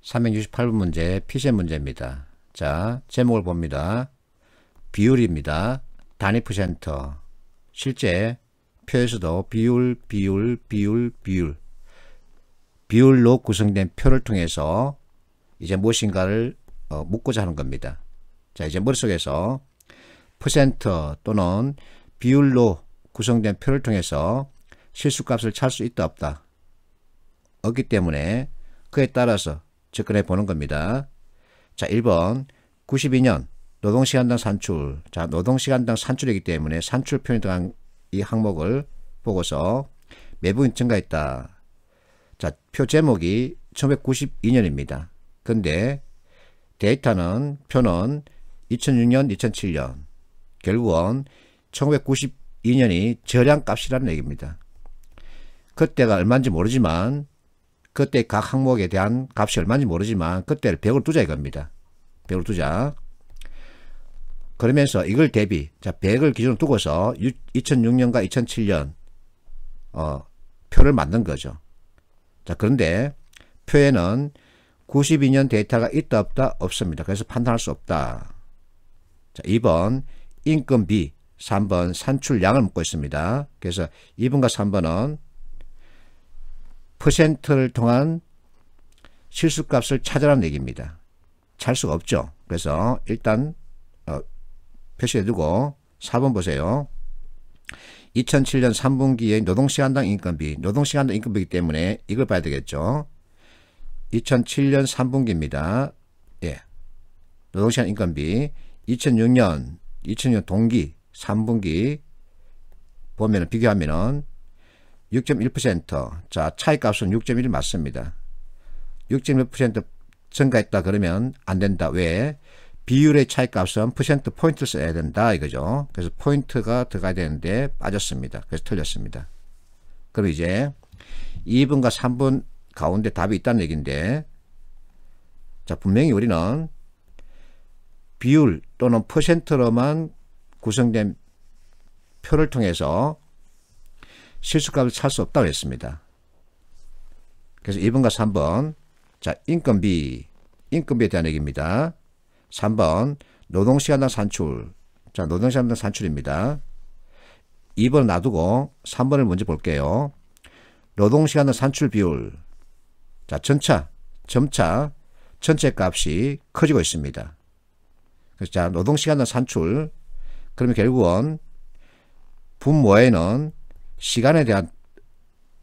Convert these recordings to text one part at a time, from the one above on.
368번 문제 피셋 문제입니다. 자, 제목을 봅니다. 비율입니다. 단위 퍼센터. 실제 표에서도 비율로 구성된 표를 통해서 이제 무엇인가를 묻고자 하는 겁니다. 자, 이제 머릿속에서 퍼센터 또는 비율로 구성된 표를 통해서 실수값을 찾을 수 있다 없다. 없기 때문에 그에 따라서 접근해 보는 겁니다. 자, 1번 92년 노동시간당 산출. 자, 노동시간당 산출이기 때문에 산출 표현에 들어간 이 항목을 보고서 매부인 증가했다. 자, 표 제목이 1992년입니다. 근데 데이터는 표는 2006년, 2007년. 결국은 1992년이 저량값이라는 얘기입니다. 그때가 얼마인지 모르지만 그때 각 항목에 대한 값이 얼마인지 모르지만 그때를 100으로 두자 이겁니다. 100으로 두자. 그러면서 이걸 대비, 자, 100을 기준으로 두고서 2006년과 2007년 표를 만든 거죠. 자, 그런데 표에는 92년 데이터가 있다 없다 없습니다. 그래서 판단할 수 없다. 자, 2번 인건비, 3번 산출량을 묻고 있습니다. 그래서 2번과 3번은 퍼센트를 통한 실수값을 찾으라는 얘기입니다. 찾을 수가 없죠. 그래서 일단 표시해두고 4번 보세요. 2007년 3분기의 노동시간당 인건비. 노동시간당 인건비이기 때문에 이걸 봐야 되겠죠. 2007년 3분기입니다. 예. 노동시간 인건비. 2006년 동기 3분기 보면 비교하면은 6.1%. 자, 차이값은 6.1 맞습니다. 6.1% 증가했다 그러면 안 된다. 왜? 비율의 차이값은 퍼센트 포인트를 써야 된다 이거죠. 그래서 포인트가 들어가야 되는데 빠졌습니다. 그래서 틀렸습니다. 그럼 이제 2번과 3번 가운데 답이 있다는 얘기인데, 자, 분명히 우리는 비율 또는 퍼센트로만 구성된 표를 통해서 실수값을 찾을 수 없다고 했습니다. 그래서 2번과 3번, 자, 인건비에 대한 얘기입니다. 3번 노동시간당 산출. 자, 노동시간당 산출입니다. 2번 놔두고 3번을 먼저 볼게요. 노동시간당 산출 비율. 자, 점차 전체 값이 커지고 있습니다. 그래서 자, 노동시간당 산출. 그러면 결국은 분모에는 시간에 대한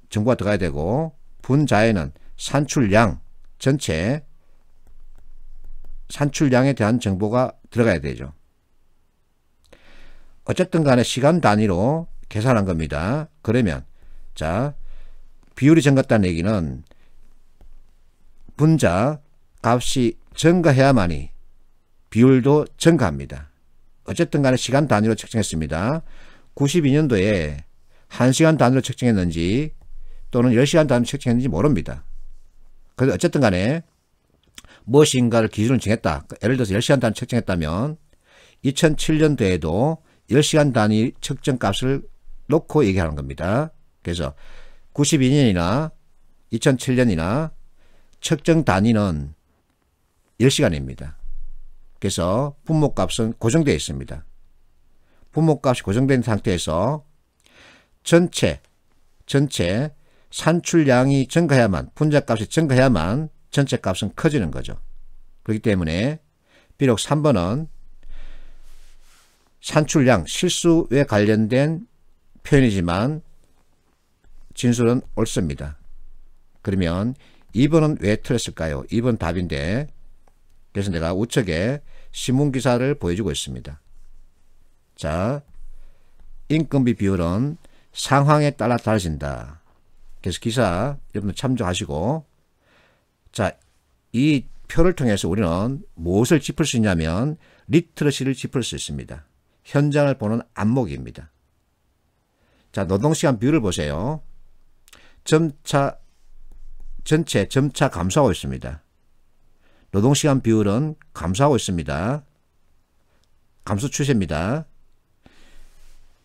정보가 들어가야 되고 분자에는 산출량, 전체 산출량에 대한 정보가 들어가야 되죠. 어쨌든 간에 시간 단위로 계산한 겁니다. 그러면 자, 비율이 증가했다는 얘기는 분자 값이 증가해야만이 비율도 증가합니다. 어쨌든 간에 시간 단위로 측정했습니다. 92년도에 1시간 단위로 측정했는지 또는 10시간 단위로 측정했는지 모릅니다. 그래서 어쨌든 간에 무엇인가를 기준으로 정했다. 예를 들어서 10시간 단위 측정했다면 2007년도에도 10시간 단위 측정값을 놓고 얘기하는 겁니다. 그래서 92년이나 2007년이나 측정 단위는 10시간입니다. 그래서 분모값은 고정되어 있습니다. 분모값이 고정된 상태에서 전체 산출량이 증가해야만, 분자값이 증가해야만 전체 값은 커지는 거죠. 그렇기 때문에 비록 3번은 산출량, 실수에 관련된 표현이지만 진술은 옳습니다. 그러면 2번은 왜 틀렸을까요? 2번 답인데, 그래서 내가 우측에 신문기사를 보여주고 있습니다. 자, 인건비 비율은 상황에 따라 달라진다. 그래서 기사 여러분들 참조하시고, 자, 이 표를 통해서 우리는 무엇을 짚을 수 있냐면 리트러시를 짚을 수 있습니다. 현장을 보는 안목입니다. 자, 노동시간 비율을 보세요. 점차 감소하고 있습니다. 노동시간 비율은 감소하고 있습니다. 감소 추세입니다.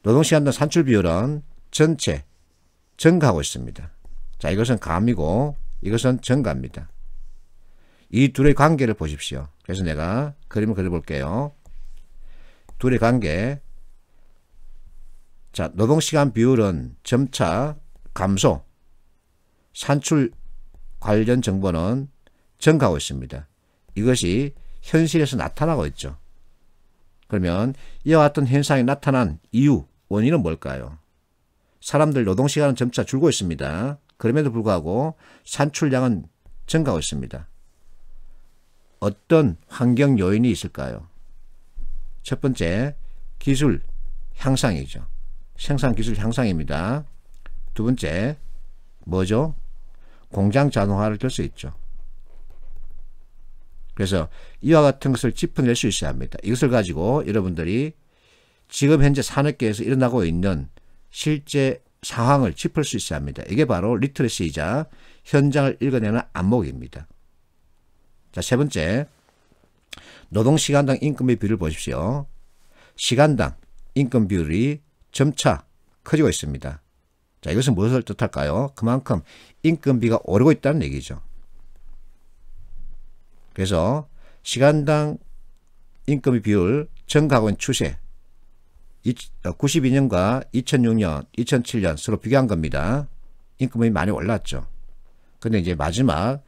노동시간당 산출 비율은 전체 증가하고 있습니다. 자, 이것은 감이고 이것은 증가입니다. 이 둘의 관계를 보십시오. 그래서 내가 그림을 그려볼게요. 둘의 관계. 자, 노동시간 비율은 점차 감소, 산출 관련 정보는 증가하고 있습니다. 이것이 현실에서 나타나고 있죠. 그러면 이와 같은 현상이 나타난 이유, 원인은 뭘까요? 사람들 노동시간은 점차 줄고 있습니다. 그럼에도 불구하고 산출량은 증가하고 있습니다. 어떤 환경 요인이 있을까요? 첫 번째, 기술 향상이죠. 생산 기술 향상입니다. 두 번째, 뭐죠? 공장 자동화를 될 수 있죠. 그래서 이와 같은 것을 짚어낼 수 있어야 합니다. 이것을 가지고 여러분들이 지금 현재 산업계에서 일어나고 있는 실제 상황을 짚을 수 있어야 합니다. 이게 바로 리트러시이자 현장을 읽어내는 안목입니다. 자, 세 번째, 노동시간당 임금비 비율을 보십시오. 시간당 임금 비율이 점차 커지고 있습니다. 자, 이것은 무엇을 뜻할까요? 그만큼 임금비가 오르고 있다는 얘기죠. 그래서 시간당 임금비 비율 증가하고 있는 추세, 92년과 2006년, 2007년 서로 비교한 겁니다. 임금이 많이 올랐죠. 근데 이제 마지막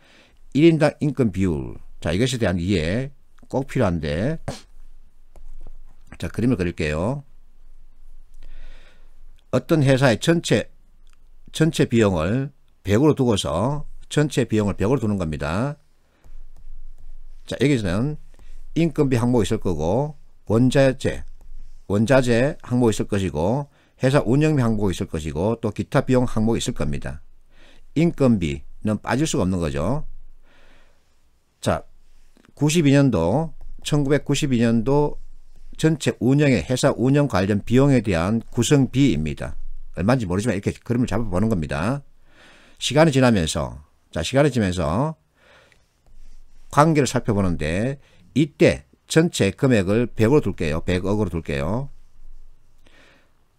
1인당 임금 비율, 자, 이것에 대한 이해 꼭 필요한데, 자, 그림을 그릴게요. 어떤 회사의 전체 비용을 100으로 두고서 전체 비용을 100으로 두는 겁니다. 자, 여기서는 임금비 항목이 있을 거고 원자재 항목이 있을 것이고 회사 운영비 항목이 있을 것이고 또 기타 비용 항목이 있을 겁니다. 임금비는 빠질 수가 없는 거죠. 자, 1992년도 전체 운영의 회사 운영 관련 비용에 대한 구성비입니다. 얼마인지 모르지만 이렇게 그림을 잡아보는 겁니다. 시간이 지나면서 관계를 살펴보는데 이때 전체 금액을 100으로 둘게요. 100억으로 둘게요.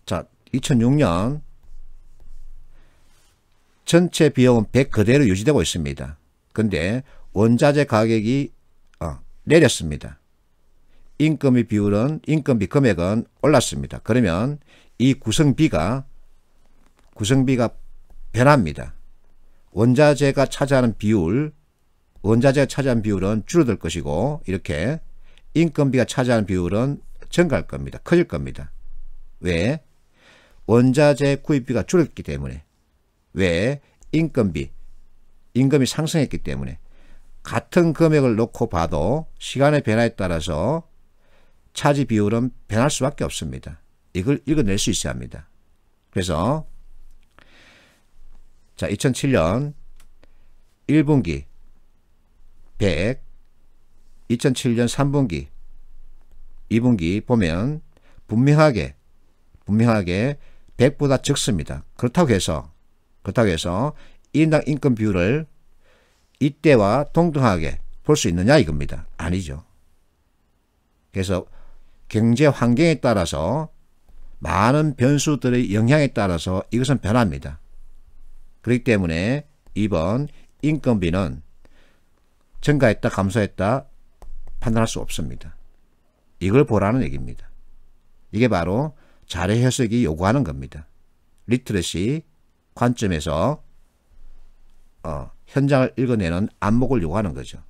자, 2006년 전체 비용은 100 그대로 유지되고 있습니다. 근데 원자재 가격이 내렸습니다. 임금비 금액은 올랐습니다. 그러면 이 구성비가 변합니다. 원자재가 차지하는 비율은 줄어들 것이고 이렇게 임금비가 차지하는 비율은 증가할 겁니다. 커질 겁니다. 왜? 원자재 구입비가 줄었기 때문에. 왜? 임금이 상승했기 때문에. 같은 금액을 놓고 봐도 시간의 변화에 따라서 차지 비율은 변할 수밖에 없습니다. 이걸 읽어낼 수 있어야 합니다. 그래서 자, 2007년 1분기 100, 2007년 3분기, 2분기 보면 분명하게 100보다 적습니다. 그렇다고 해서 1인당 임금 비율을 이때와 동등하게 볼 수 있느냐 이겁니다. 아니죠. 그래서 경제 환경에 따라서 많은 변수들의 영향에 따라서 이것은 변합니다. 그렇기 때문에 2번 임금비는 증가했다 감소했다 판단할 수 없습니다. 이걸 보라는 얘기입니다. 이게 바로 자료 해석이 요구하는 겁니다. 리트러시 관점에서 현장을 읽어내는 안목을 요구하는 거죠.